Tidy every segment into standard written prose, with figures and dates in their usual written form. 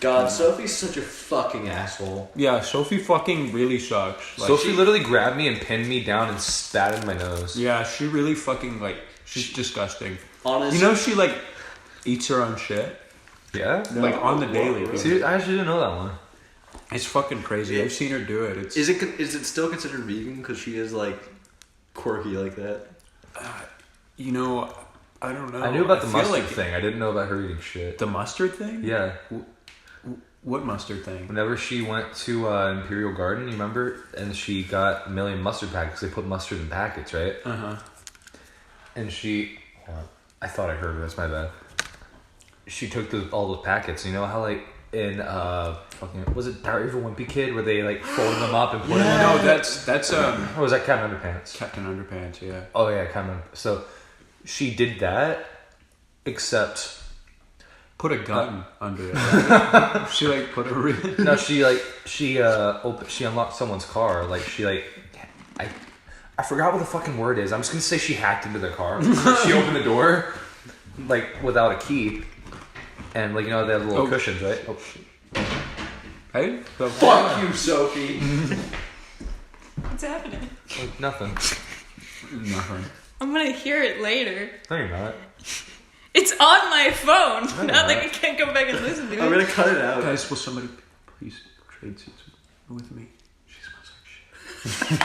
God, Sophie's such a fucking asshole. Yeah, Sophie fucking really sucks. Like, Sophie literally grabbed me and pinned me down and spat in my nose. Yeah, she really fucking, like, she's disgusting. Honestly. You know she, like, eats her own shit? Yeah? Like, on the daily. Dude. See, I actually didn't know that one. It's fucking crazy. I've seen her do it. It's Is it still considered vegan because she is, like, quirky like that? You know, I don't know. I knew about the feel mustard like thing. I didn't know about her eating shit. The mustard thing? Yeah. What mustard thing? Whenever she went to Imperial Garden, you remember? And she got a million mustard packets. They put mustard in packets, right? Uh-huh. And she... I thought I heard it. That's my bad. She took all those packets. You know how, like, in... fucking... Was it Diary of a Wimpy Kid? Where they, like, fold them up and put them in... No, that's Or was that Captain Underpants? Captain Underpants, yeah. Oh, yeah, Captain Underpants. So, she did that, except... Put a gun under it. Right? She like put a real... No, she unlocked someone's car. Like she I forgot what the fucking word is. I'm just gonna say she hacked into their car. She opened the door, like without a key, and like you know they have little cushions, right? Oh shit! Hey, Fuck you, Sophie. What's happening? Like, nothing. Nothing. I'm gonna hear it later. No, you're not. It's on my phone. No, Not like not. I can't go back and listen to it. I'm gonna cut it out. Guys, will somebody please trade seats with me? She smells like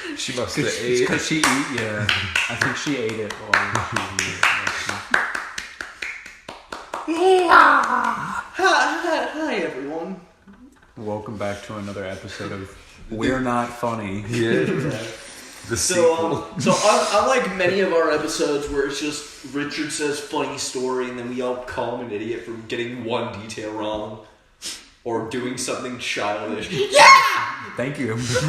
shit. She must have It's ate. because she ate. Yeah, I think she ate it while she was eating it. Hi, everyone. Welcome back to another episode of We're Not Funny. Yeah. The sequel. So unlike many of our episodes where it's just Richard says funny story and then we all call him an idiot for getting one detail wrong or doing something childish. Thank you. What was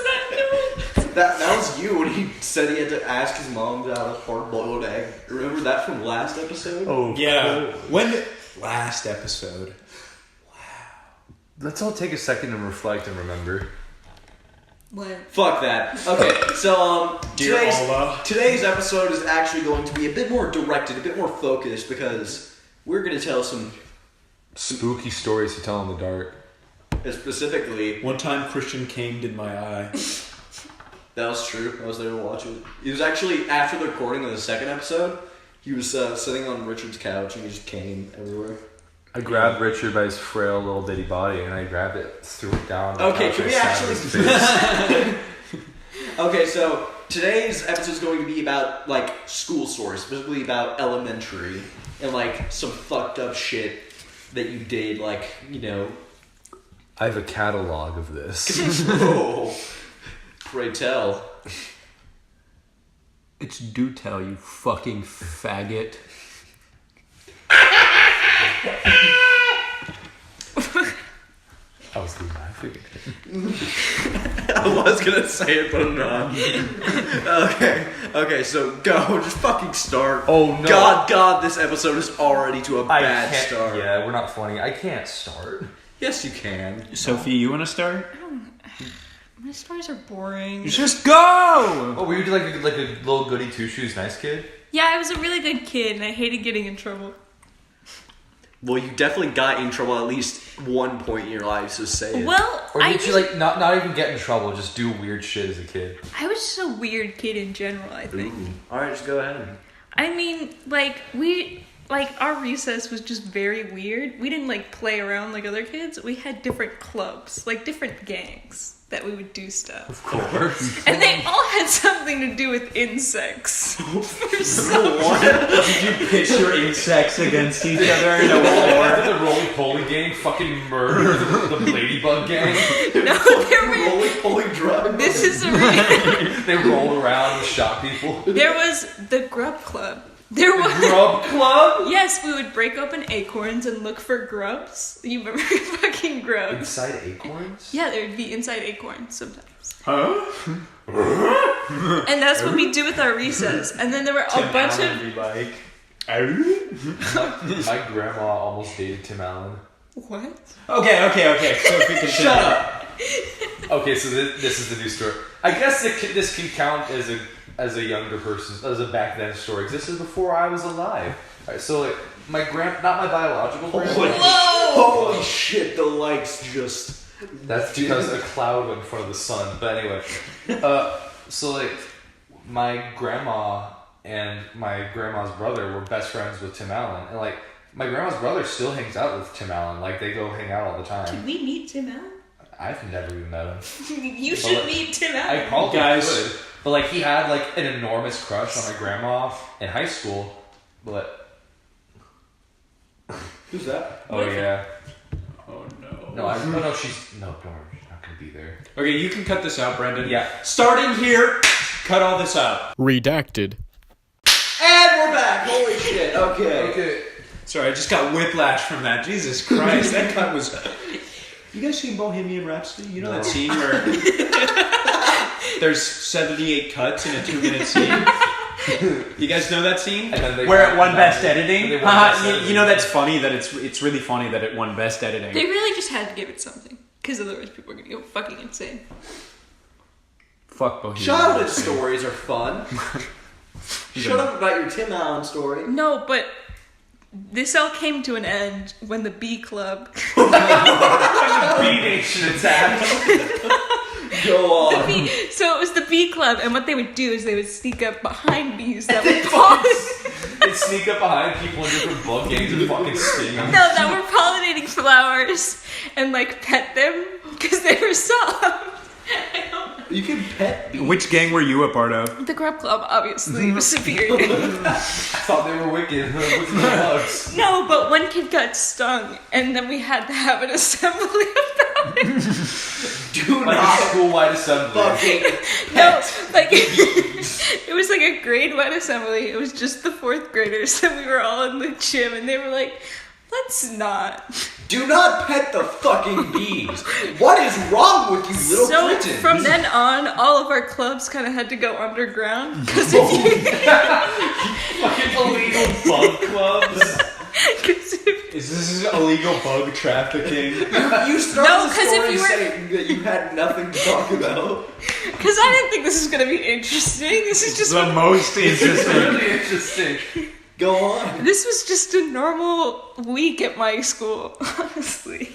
that? That was you when he said he had to ask his mom to have a hard-boiled egg. Remember that from last episode? Oh Yeah. Last episode. Let's all take a second and reflect and remember. What? Fuck that. Okay, so Dear Allah. today's episode is actually going to be a bit more directed, a bit more focused because we're going to tell some Spooky stories to tell in the dark. specifically. One time Christian came in my eye. That was true. I was there to watch it. It was actually after the recording of the second episode. He was sitting on Richard's couch and he just came everywhere. I grabbed Richard by his frail little bitty body and I grabbed it, threw it down. Okay, couch, can and we I sat actually in his do face. this? Okay, so today's episode is going to be about like school stories, specifically about elementary and like some fucked up shit that you did, like, you know. I have a catalog of this. Oh, pray tell. It's do tell, you fucking faggot. I was laughing. I was gonna say it, but I'm not. Okay, so go. Just fucking start. Oh, no. God, this episode is already to a I bad can't. start. Yeah, we're not funny. I can't start. Yes, you can. Sophie, you want to start? My stories are boring. Just go! Oh, were you like a little goody two shoes nice kid? Yeah, I was a really good kid and I hated getting in trouble. Well, you definitely got in trouble at least one point in your life, so say it. Well, Or did you like not even get in trouble, just do weird shit as a kid? I was just a weird kid in general, I think. Alright, just go ahead. I mean, our recess was just very weird. We didn't like play around like other kids. We had different clubs, like different gangs that we would do stuff. Of course. And they all had something to do with insects. For some Did you pitch your insects against each other in a war? The roly-poly gang fucking murdered the ladybug gang. No, there were. Rolling drugs. This is a real. They rolled around and shot people. There was the grub club. There was. Grub club? Yes, we would break open acorns and look for grubs. You remember fucking grubs? Inside acorns? Yeah, there would be inside acorns sometimes. Huh? And that's what we do with our recess. And then there were a bunch of. Be like, My grandma almost dated Tim Allen. What? Okay. Sophie, continue. Shut up. Okay, so this is the new story. I guess this can count as a younger person, as a back then story. 'Cause this is before I was alive. Alright, so like not my biological grandma. Whoa! shit, the lights just... That's because a cloud went in front of the sun. But anyway, so like my grandma and my grandma's brother were best friends with Tim Allen, and like my grandma's brother still hangs out with Tim Allen. Like they go hang out all the time. Can we meet Tim Allen? I've never even met him. You should meet Tim Allen. I probably Guys. could, but like he had like an enormous crush on my grandma in high school. But Who's that? oh yeah, Oh no. no, don't worry, she's not gonna be there. Okay, you can cut this out, Brendan. Yeah. Starting here, cut all this out. Redacted. And we're back! Holy shit, okay. Sorry, I just got whiplash from that. Jesus Christ, that cut was... You guys seen Bohemian Rhapsody? You know that scene where there's 78 cuts in a 2-minute scene? You guys know that scene? And then they Where it won- won Best and Editing? they won Best Editing. You know that's funny, that it's really funny that it won Best Editing. They really just had to give it something, because otherwise people are gonna go fucking insane. Fuck Bohemian Childhood Rhapsody. stories are fun. Shut up about your Tim Allen story. No, but this all came to an end when the Bee Club. B-Nation attack. Go on. So it was the Bee Club, and what they would do is they would sneak up behind bees that would pollinate. They sneak up behind people in different bug gangs and fucking sting them. No, that were pollinating flowers and like pet them because they were soft. I don't know. You can pet bees. Which gang were you a part of? The Grub Club obviously was superior. I thought they were wicked. Wicked bugs. No, but one kid got stung, and then we had to have an assembly about it. Do Like a not school-wide assembly. fucking No, like it was like a grade-wide assembly. It was just the 4th graders, and we were all in the gym, and they were like, "Let's not." do not pet the fucking bees. What is wrong with you little So kittens? from then on, all of our clubs kind of had to go underground because if you, Fucking illegal bug clubs. cause if, Is this illegal bug trafficking? You started No, the 'cause if story you were- saying that you had nothing to talk about. Cause I didn't think this was gonna be interesting. This is just The most It's interesting. really interesting. Go on. this was just a normal week at my school, honestly.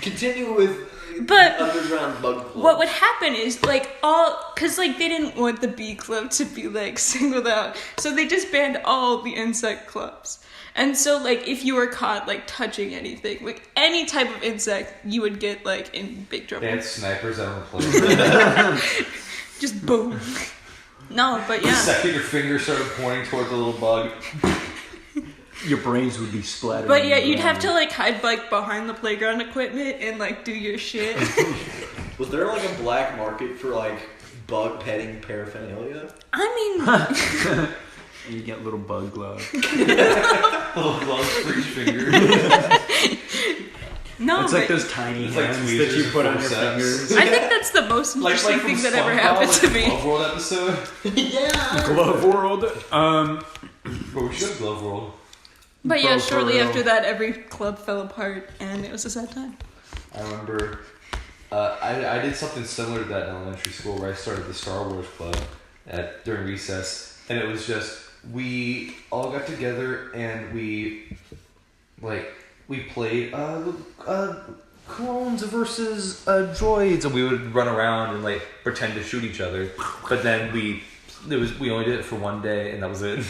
Continue with But underground bug club. what would happen is cause like they didn't want the bee club to be like singled out, so they just banned all the insect clubs. And so like if you were caught like touching anything, like any type of insect, you would get like in big trouble. They had snipers out on the plane. Just boom. No, but The yeah. second your finger started pointing toward the little bug. Your brains would be splattered. But yeah, you'd have to like hide like behind the playground equipment and like do your shit. Was there like a black market for like bug petting paraphernalia? I mean, You get little bug gloves. Little glove for each finger. no, It's but like those tiny It's like hands tweezers that you put on your for sex. fingers. I think that's the most interesting from thing that ever SpongeBob, happened like to the me. Glove World episode. Yeah. Glove World. But we should have Glove World. But yeah, Bro, for shortly real. after that, every club fell apart, and it was a sad time. I remember I did something similar to that in elementary school where I started the Star Wars club during recess, and it was just we all got together and we played clones versus droids, and we would run around and like pretend to shoot each other. But then we only did it for one day, and that was it.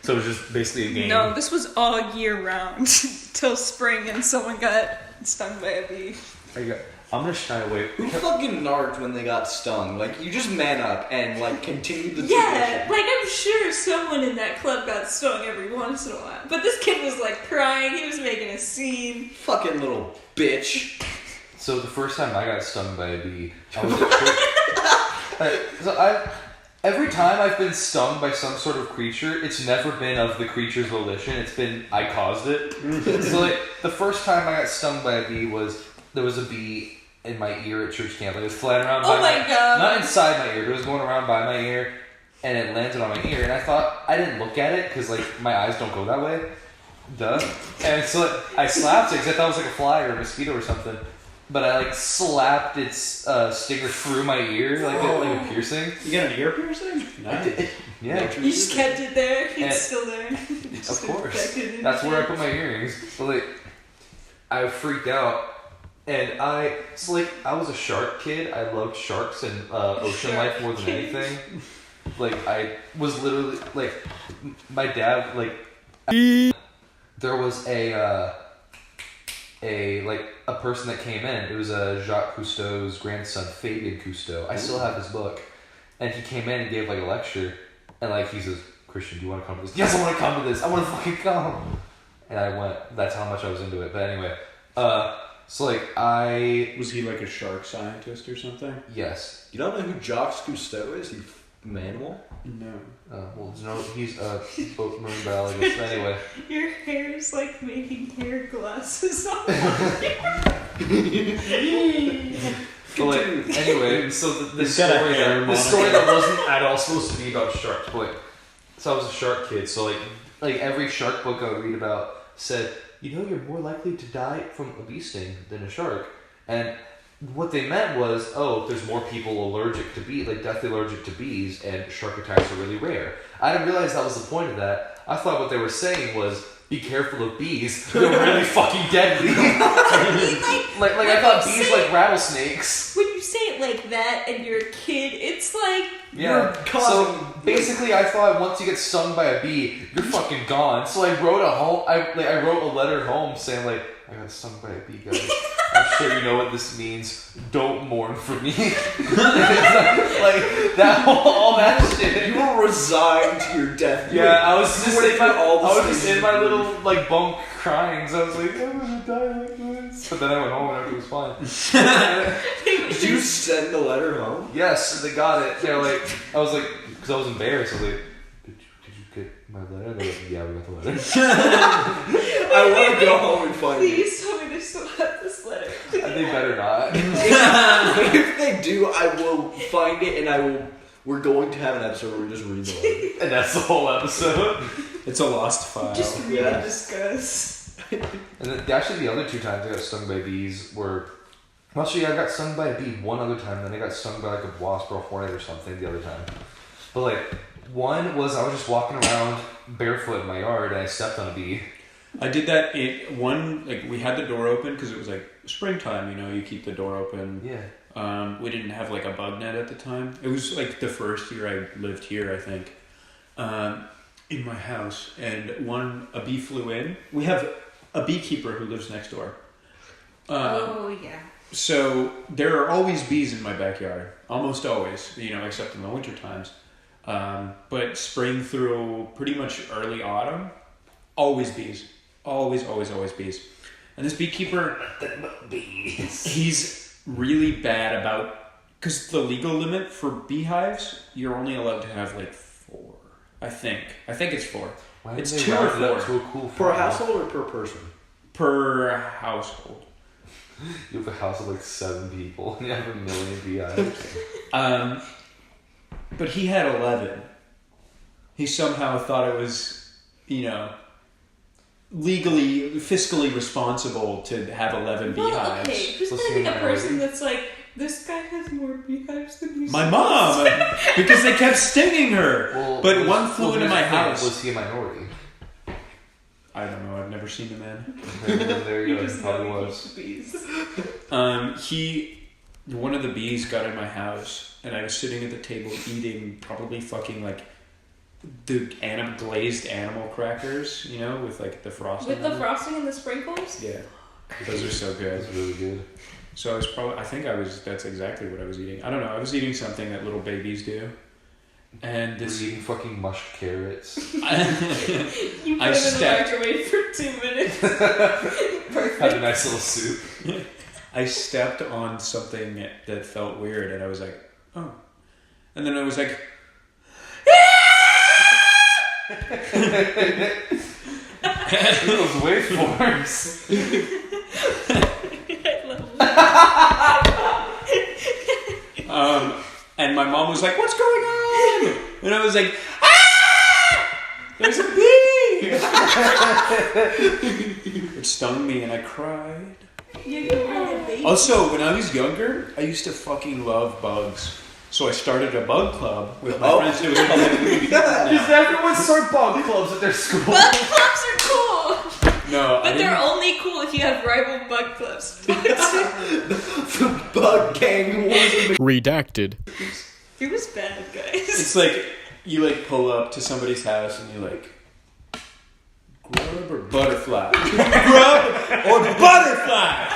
So it was just basically a game. No, this was all year round till spring, and someone got stung by a bee. I'm gonna shy away. Who fucking narked when they got stung? Like, you just man up and like continue the Yeah, tradition. like I'm sure someone in that club got stung every once in a while. But this kid was like crying, he was making a scene. Fucking little bitch. So the first time I got stung by a bee, I was at church. Every time I've been stung by some sort of creature, it's never been of the creature's volition. It's been I caused it. So like the first time I got stung by a bee there was a bee in my ear at church camp. Like, it was flying around by Oh my God. not inside my ear, but it was going around by my ear, and it landed on my ear. And I thought I didn't look at it because like my eyes don't go that way. Duh. And so like, I slapped it because I thought it was like a fly or a mosquito or something. But I like slapped its stinger through my ear like a piercing. You got an ear piercing? Nice. Yeah, You just kept it there, it's And- still there. of course. That's where I put my earrings. But like, I freaked out. And I was a shark kid. I loved sharks and ocean Shark life more than kid. anything. Like, I was literally, like, my dad, like, there was a person that came in. It was Jacques Cousteau's grandson, Fabien Cousteau. I still have his book. And he came in and gave, like, a lecture. And, like, he says, Christian, do you want to come to this? Yes, I want to come to this. I want to fucking come. And I went. That's how much I was into it. But anyway, so, like, Was he like a shark scientist or something? yes. You don't know who Jacques Cousteau is? You manimal? No. Well, no, he's a boat marine biologist. Anyway, Your hair's like making hair glasses on. but like, anyway, so the He's got a story hair the story that wasn't at all supposed to be about sharks. But like, so I was a shark kid. So like every shark book I would read about said, you know, you're more likely to die from a bee sting than a shark, and what they meant was, oh, there's more people allergic to bees, like deathly allergic to bees, and shark attacks are really rare. I didn't realize that was the point of that. I thought what they were saying was, be careful of bees. They're really fucking deadly. like I thought bees like rattlesnakes. When you say it like that and you're a kid, it's like Yeah. So basically, I thought once you get stung by a bee, you're fucking gone. So I wrote I wrote a letter home saying like, I got stung by a bee, guys. I'm sure you know what this means. Don't mourn for me. Like that, all that shit. You were resigned to your death. Yeah, I was just went in through my, all the I was just stages in my of little like bunk crying. So I was like, I'm gonna die like this. But then I went home and everything was fine. Did you send the letter home? Yes, they got it. They're like, I was like, because I was embarrassed. I was like, did you get my letter? They're like, yeah, we got the letter. I want to go home and find it. please tell me they still have this letter. They better not. If they do, I will find it and we're going to have an episode where we just read the letter. And that's the whole episode. It's a lost file. Just read Yeah. and discuss. And then, actually, the other two times I got stung by bees were... Actually, I got stung by a bee one other time, then I got stung by like a wasp or a hornet or something the other time. But like, one was I was just walking around barefoot in my yard and I stepped on a bee. I did that we had the door open because it was like springtime, you know, you keep the door open. Yeah. We didn't have like a bug net at the time. It was like the first year I lived here, I think, in my house, and a bee flew in. We have a beekeeper who lives next door. Oh yeah. So there are always bees in my backyard, almost always, you know, except in the winter times. But spring through pretty much early autumn, always bees. Always, always, always bees. And this beekeeper, he's really bad about, because the legal limit for beehives, you're only allowed to have like 4, I think. I think it's 4. Why It's did they 2 or round it up 4 to a cool Per five? household or per person? per household. You have a house of like 7 people and you have 1 million beehives. But he had 11. He somehow thought it was, you know, fiscally responsible to have 11 Well, beehives. okay, who's Let's gonna see be the my person ID. that's like, this guy has more beehives than you? My mom, because they kept stinging her. Well, But one flew into my here's the thing, house. Was he a minority? I don't know. I've never seen the man. There you You go. just He probably know he was. keeps bees. One of the bees got in my house, and I was sitting at the table eating probably fucking like the glazed animal crackers, you know, with like the frosting. With the on it. frosting and the sprinkles? Yeah, those are so good. That's really good. So that's exactly what I was eating. I don't know. I was eating something that little babies do, and We're this. eating fucking mushed carrots. You put I it in the stepped- microwave for 2 minutes. Had a Perfect. nice little soup. I stepped on something that felt weird, and I was like, oh. And then I was like, Those waveforms. and my mom was like, what's going on? And I was like, ah! There's a bee! It stung me, and I cried. Also, when I was younger, I used to fucking love bugs. So I started a bug club with my friends. It was called Does everyone start bug clubs at their school? Bug clubs are cool, No, I but they're didn't. only cool if you have rival bug clubs. The bug gang wars. Redacted. It was bad, guys. It's like you like pull up to somebody's house and you're like, grub or butterfly? Grub or butterfly?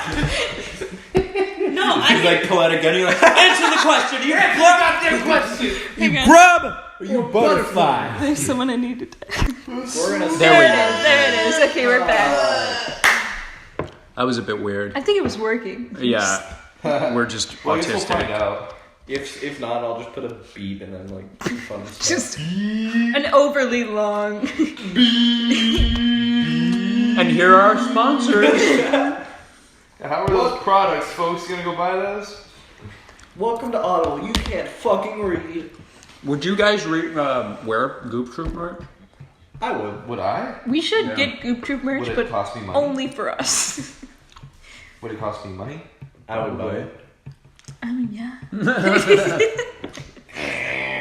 No, You like pull out a gun and you're like, answer the question. You grub question. Hang on. grub or you butterfly? There's someone I need to text. We're gonna There it is. Okay, we're back. That was a bit weird. I think it was working. Yeah, we're just Well, I guess we'll find autistic. out. If not, I'll just put a beep and then like do fun stuff. Just an overly long. And here are our sponsors. How are those products, folks? Gonna go buy those? Welcome to Audible. You can't fucking read. Would you guys wear Goop Troop merch? I would. Would I? We should Yeah. get Goop Troop merch, Would it but cost me money? only for us. Would it cost me money? I would buy it. I mean, yeah.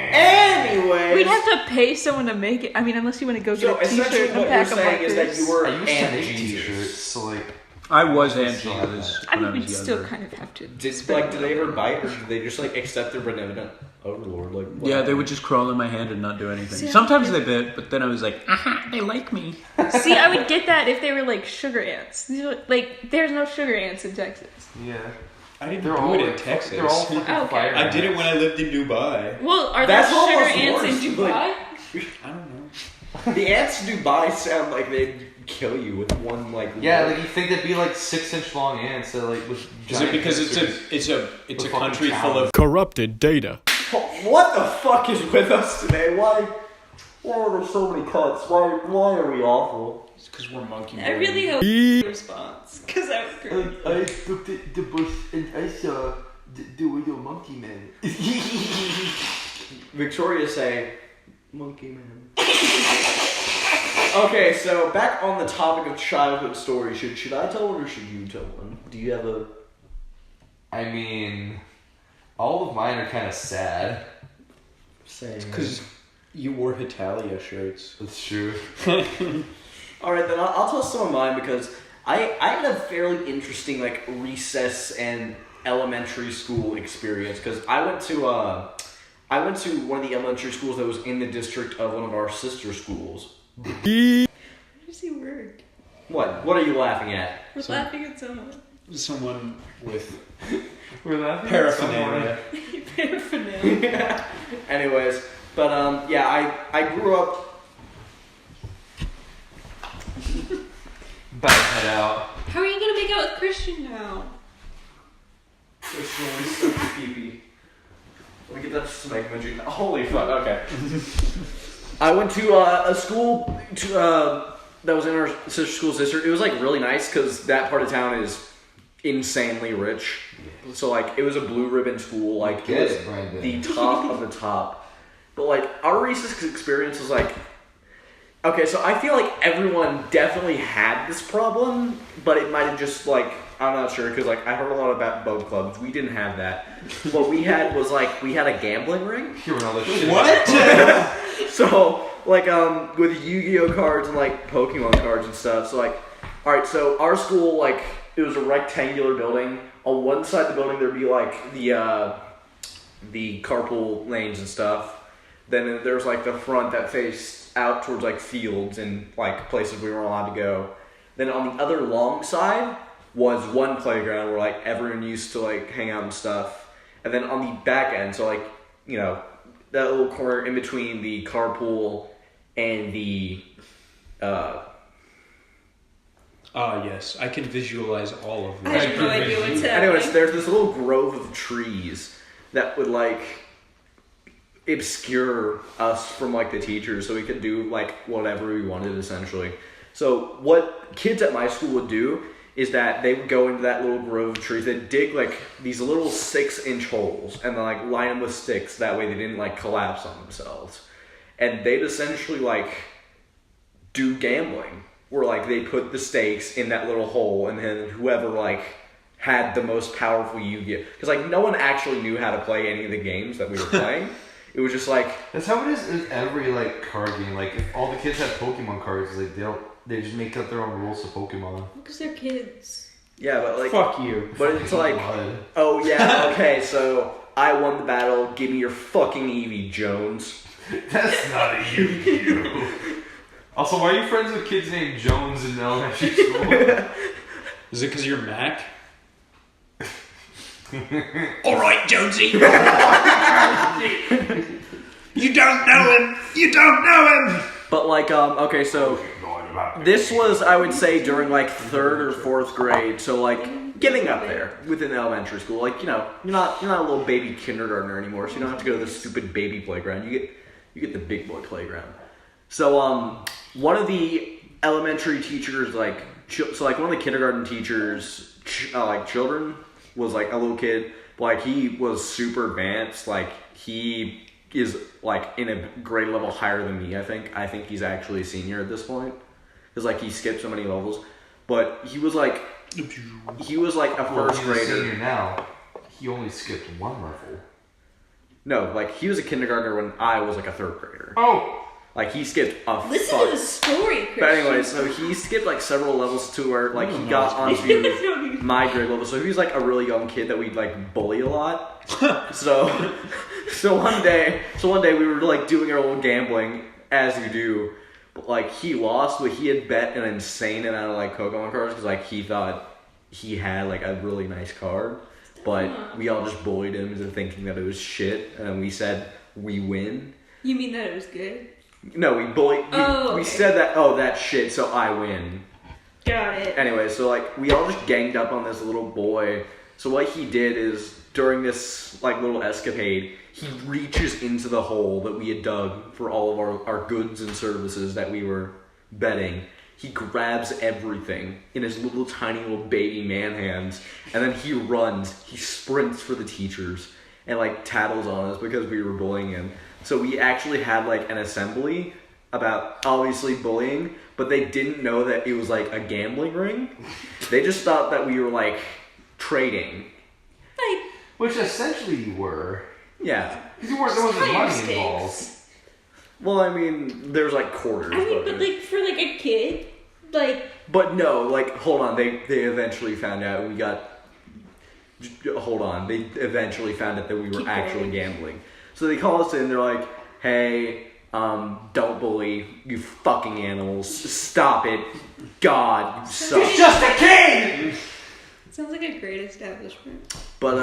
Anyway, We'd have to pay someone to make it. I mean, unless you want to go So get a essentially, t-shirt and what a you're pack of saying is that markers. you were I used to make Jesus. t-shirts, so like, I was Aunt Still have Jesus I when I mean, was we'd younger. still kind of have to. Did they ever bite, or did they just like accept their benevolent overlord? Like, what Yeah, they happened? would just crawl in my hand and not do anything. See, Sometimes they bit, but then I was like, they like me. See, I would get that if they were like sugar ants. These are, like, there's no sugar ants in Texas. yeah. I didn't They're do all it in like, Texas. They're all fucking Okay. fire I did it ants. when I lived in Dubai. Well, are That's there sugar almost ants worse, in Dubai? like- I don't know. The ants in Dubai sound like they'd kill you with one like. Yeah, look. like you think they'd be like 6-inch long ants that like with Is giant it because it's pincers. a With country fucking full talons. of Corrupted data. What the fuck is with us today? Why are there so many cuts? Why are we awful? because we're monkey. I really hope response, because that was great. I looked at the bush and I saw the little monkey man. Victoria say, monkey man. Okay, so back on the topic of childhood stories, should I tell one or should you tell one? Do you have a? I mean, all of mine are kind of sad. Saying? Because you wore Hitalia shirts. That's true. All right, then I'll tell some of mine because I had a fairly interesting like recess and elementary school experience because I went to one of the elementary schools that was in the district of one of our sister schools. How does he work? What? What are you laughing at? We're laughing at someone. Someone with We're laughing. paraphernalia. Paraphernalia. Anyways, but yeah, I grew up. Bad head out. How are you gonna make out with Christian now? Pee-pee. Let me get that smegma juice. Holy fuck! Okay. I went to a school that was in our sister school's district. It was like really nice because that part of town is insanely rich. So like it was a blue ribbon school. Like Get it was it, Brandon. the top of the top. But like our recess experience was like. Okay, so I feel like everyone definitely had this problem, but it might have just like I'm not sure because like I heard a lot about boat clubs. We didn't have that. What we had was like we had a gambling ring. Hearing all this shit. What? So like with Yu-Gi-Oh cards and like Pokemon cards and stuff. So like, all right, so our school like it was a rectangular building. On one side of the building there'd be like the carpool lanes and stuff. Then there's like the front that faced out towards like fields and like places we weren't allowed to go. Then on the other long side was one playground where like everyone used to like hang out and stuff. And then on the back end, so like, you know, that little corner in between the carpool and the Yes, I can visualize all of I this. have no idea what's happening. anyways, there's this little grove of trees that would like obscure us from like the teachers so we could do like whatever we wanted essentially. So what kids at my school would do is that they would go into that little grove of trees, they'd dig like these little 6-inch holes and then like line them with sticks, that way they didn't like collapse on themselves. And they'd essentially like do gambling where like they put the stakes in that little hole and then whoever like had the most powerful Yu-Gi-Oh, because like no one actually knew how to play any of the games that we were playing. It was just like That's how it is in every like card game. Like if all the kids have Pokemon cards, like They just make up their own rules to Pokemon. Because they're kids. Yeah, but like, Fuck you. but it's like, Blood. oh yeah, okay, so I won the battle. Give me your fucking Eevee, Jones. That's not a you. Also, why are you friends with kids named Jones in elementary school? Is it because you're Mac? Alright, Jonesy. You don't know him. You don't know him. But like, okay, so this was, I would say, during like 3rd or 4th grade. So like, getting up there within elementary school. Like, you know, you're not a little baby kindergartner anymore, so you don't have to go to the stupid baby playground. You get the big boy playground. So one of the elementary teachers, like, so like one of the kindergarten teachers, like children, was like a little kid. Like he was super advanced. Like he is like in a grade level higher than me. I think he's actually a senior at this point, because like he skipped so many levels. But he was like a first he's a grader. senior now. He only skipped one level. No, like he was a kindergartner when I was like a 3rd grader. Oh. Like he skipped a Listen fuck. to the story, Christian. But anyway, so he skipped like several levels to where like he got onto my grade level. So he was like a really young kid that we'd like bully a lot. so one day we were like doing our little gambling as you do. But like he lost, but he had bet an insane amount of like Pokemon cards because like he thought he had like a really nice card. But we all just bullied him into thinking that it was shit, and we said we win. You mean that it was good? No, we bullied. Oh, we okay. said that. Oh, that's shit. So I win. Got it. Anyway, so like we all just ganged up on this little boy. So what he did is during this like little escapade, he reaches into the hole that we had dug for all of our goods and services that we were betting. He grabs everything in his little tiny little baby man hands, and then he runs. He sprints for the teachers and like tattles on us because we were bullying him. So we actually had like an assembly about obviously bullying, but they didn't know that it was like a gambling ring. They just thought that we were like trading. Like, Which essentially you were. Yeah. Because there wasn't higher money stakes. involved. Well, I mean, there's like quarters. I mean, but like for like a kid, like But no, like, hold on. They eventually found out we got. Hold on. They eventually found out that we were Keep actually going. gambling. So they call us in. They're like, "Hey, don't bully, you fucking animals. Stop it. God, you suck." Just a kid! sounds like a great establishment. But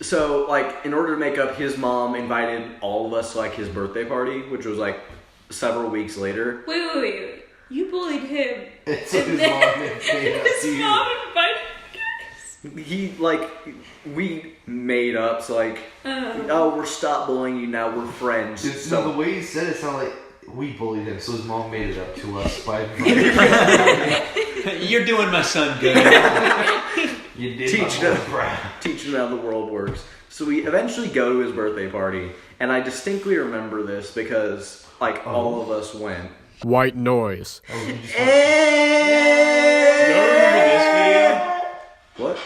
so like, in order to make up, his mom invited all of us to like his birthday party, which was like several weeks later. Wait. You bullied him. It's And his then mom made up to his you. mom invited you guys. He like, we made up. So like, oh, we're stop bullying you now. We're friends. Dude, So no, the way he said it sounded like we bullied him, so his mom made it up to us by You're doing my son good. you did Teach my them. mom proud. teaching him how the world works. So we eventually go to his birthday party, and I distinctly remember this because like all of us went. White noise. Oh, you just You don't remember this video? What?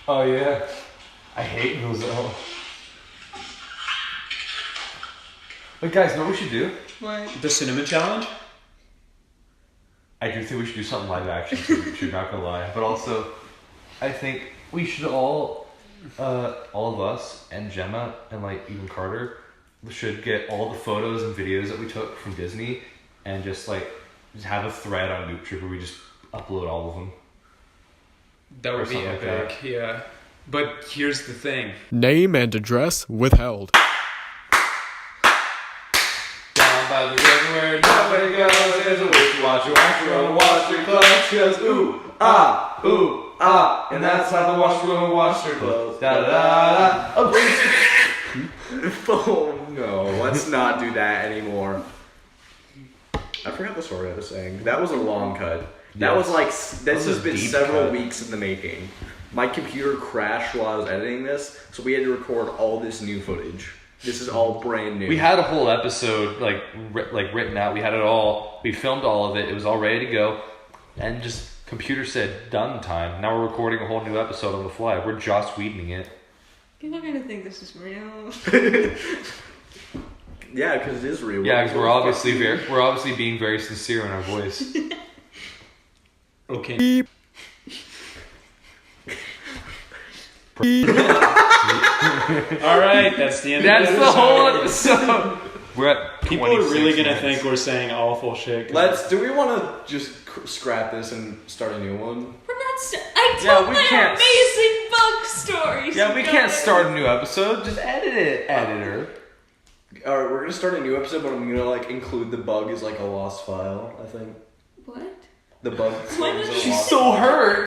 Oh yeah. I hate those though. But guys, know what we should do? What? The cinnamon challenge? I do think we should do something live action too, not gonna lie. But also, I think we should all of us and Gemma and like even Carter should get all the photos and videos that we took from Disney and just have a thread on Noob Troop where we just upload all of them. That Or would be something like epic, yeah. But here's the thing. Name and address withheld. Down by the river where nobody goes, there's a witch watcher, watch your clothes, cause ooh, ah, and that's how the washerwoman washed her clothes. Da da da da. Oh no, let's not do that anymore. I forgot the story I was saying. That was a long cut. That was like, this was has a been deep several cut. weeks in the making. My computer crashed while I was editing this, so we had to record all this new footage. This is all brand new. We had a whole episode written out. We had it all. We filmed all of it. It was all ready to go, and just computer said done time. Now we're recording a whole new episode on the fly. We're Joss Whedoning it. People are gonna think this is real. Yeah, because it is real. Yeah, because we're obviously being very sincere in our voice. Okay. All right, that's the end. That's of the whole episode. We're at People are really 26 gonna minutes. think we're saying awful shit. Do we want to just scrap this and start a new one? We're not. I told we my can't- amazing bug stories. Yeah, we can't start a new episode. Just edit it, editor. All right, we're gonna start a new episode, but I'm gonna like include the bug as like a lost file. I think What? the bug. Why would is a you lost So hurt.